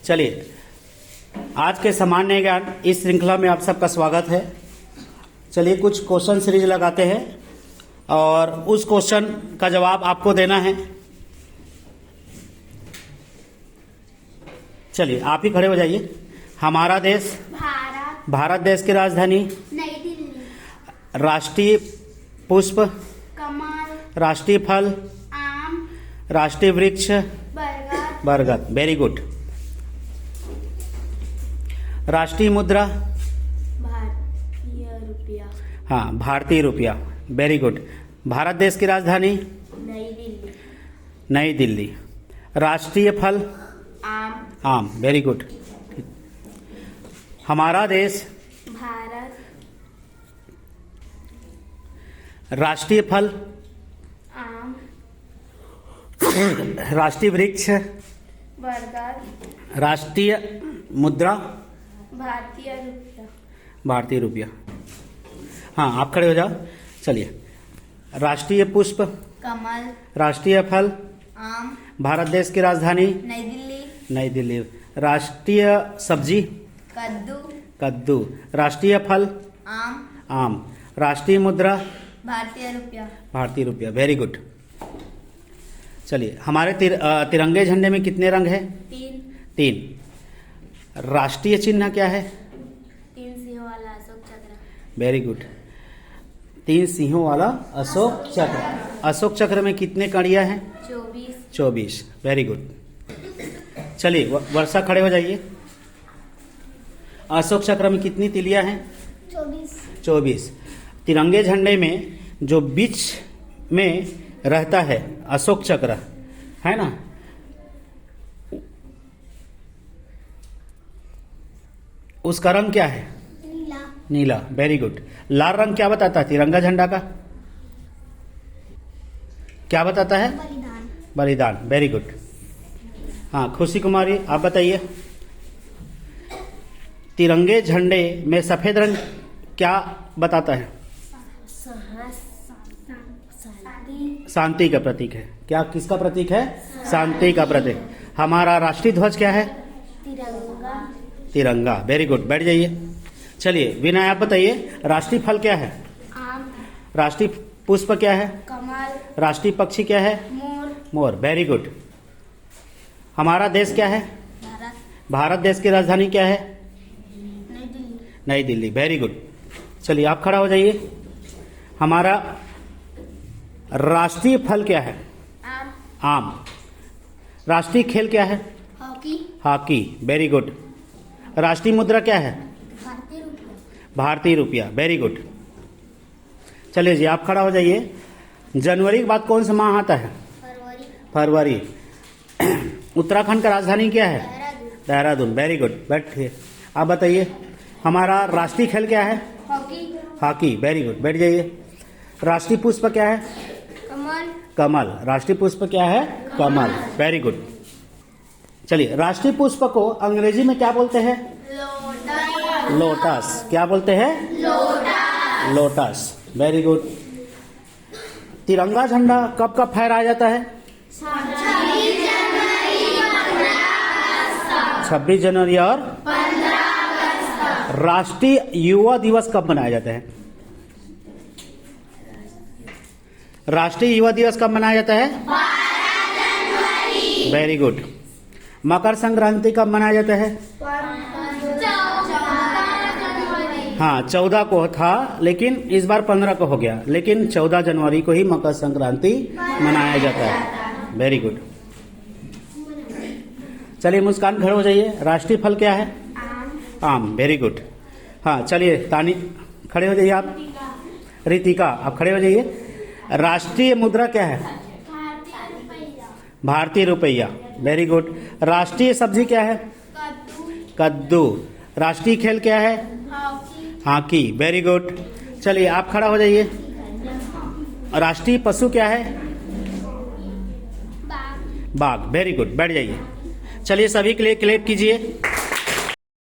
चलिए, आज के सामान्य ज्ञान इस श्रृंखला में आप सबका स्वागत है। चलिए, कुछ क्वेश्चन सीरीज लगाते हैं और उस क्वेश्चन का जवाब आपको देना है। चलिए, आप ही खड़े हो जाइए। हमारा देश भारत देश की राजधानी नई दिल्ली। राष्ट्रीय पुष्प कमल। राष्ट्रीय फल आम। राष्ट्रीय वृक्ष बरगद। बरगद। Very good. राष्ट्रीय मुद्रा भारतीय रुपया। हाँ, भारतीय रुपया। Very good. भारत देश की राजधानी नई दिल्ली। नई दिल्ली। राष्ट्रीय फल आम। आम। Very good. हमारा देश भारत। राष्ट्रीय फल आम। राष्ट्रीय वृक्ष बरगद। राष्ट्रीय मुद्रा भारतीय रुपया। भारतीय रुपया। हाँ, आप खड़े हो जाओ। चलिए, राष्ट्रीय पुष्प कमल। राष्ट्रीय फल आम। भारत देश की राजधानी नई दिल्ली। नई दिल्ली। राष्ट्रीय सब्जी कद्दू। कद्दू। राष्ट्रीय फल आम। आम। राष्ट्रीय मुद्रा भारतीय रुपया। भारतीय रुपया। Very good. चलिए, हमारे तिरंगे झंडे में कितने रंग हैं? तीन। राष्ट्रीय चिन्ह क्या है? 3 सिंहों वाला अशोक चक्र। Very good. 3 सिंहों वाला अशोक चक्र। अशोक चक्र में कितने कड़ियां हैं? 24। Very good. चलिए, वर्षा खड़े हो जाइए। अशोक चक्र में कितनी तिलियां हैं? 24। तिरंगे झंडे में जो बीच में रहता है अशोक चक्र, है ना, उसका रंग क्या है? नीला। Very good. लाल रंग क्या बताता है तिरंगा झंडा का? क्या बताता है? बलिदान। Very good. हाँ, खुशी कुमारी, आप बताइए। तिरंगे झंडे में सफेद रंग क्या बताता है? शांति का प्रतीक है। क्या, किसका प्रतीक है? शांति का प्रतीक। हमारा राष्ट्रीय ध्वज क्या है? तिरंगा। Very good. बैठ जाइए। चलिए, विनय आप बताइए, राष्ट्रीय फल क्या है? आम। राष्ट्रीय पुष्प क्या है? कमल। राष्ट्रीय पक्षी क्या है? मोर। Very good. हमारा देश क्या है? भारत देश की राजधानी क्या है? नई दिल्ली। Very good. चलिए, आप खड़ा हो जाइए। हमारा राष्ट्रीय फल क्या है? आम। राष्ट्रीय खेल क्या है? हॉकी। Very good. राष्ट्रीय मुद्रा क्या है? भारतीय रुपया। Very good. चलिए जी, आप खड़ा हो जाइए। जनवरी के बाद कौन सा माह आता है? फरवरी। उत्तराखंड का राजधानी क्या है? देहरादून। Very good. बैठिए। आप बताइए, हमारा राष्ट्रीय खेल क्या है? हॉकी। Very good. बैठ जाइए। राष्ट्रीय पुष्प क्या है? कमल। राष्ट्रीय पुष्प क्या है? कमल। Very good. चलिए, राष्ट्रीय पुष्प को अंग्रेजी में क्या बोलते हैं? लोटस। क्या बोलते हैं? लोटस। Very good. तिरंगा झंडा कब कब फहराया जाता है? 26 जनवरी और 15 अगस्त। राष्ट्रीय युवा दिवस कब मनाया जाता है? राष्ट्रीय युवा दिवस कब मनाया जाता है? 12 जनवरी। Very good. मकर संक्रांति कब मनाया जाता है? 14 जनवरी। हाँ, 14 को था, लेकिन इस बार 15 को हो गया, लेकिन 14 जनवरी को ही मकर संक्रांति मनाया जाता है। Very good. चलिए, मुस्कान खड़े हो जाइए। राष्ट्रीय फल क्या है? आम। Very good. हाँ, चलिए, तानी खड़े हो जाइए। आप रितिका, आप खड़े हो जाइए। राष्ट्रीय मुद्रा क्या है? भारतीय रुपया। Very good. राष्ट्रीय सब्जी क्या है? कद्दू। राष्ट्रीय खेल क्या है? हॉकी। Very good. चलिए, आप खड़ा हो जाइए। राष्ट्रीय पशु क्या है? बाघ। Very good. बैठ जाइए। चलिए, सभी के लिए क्लैप कीजिए।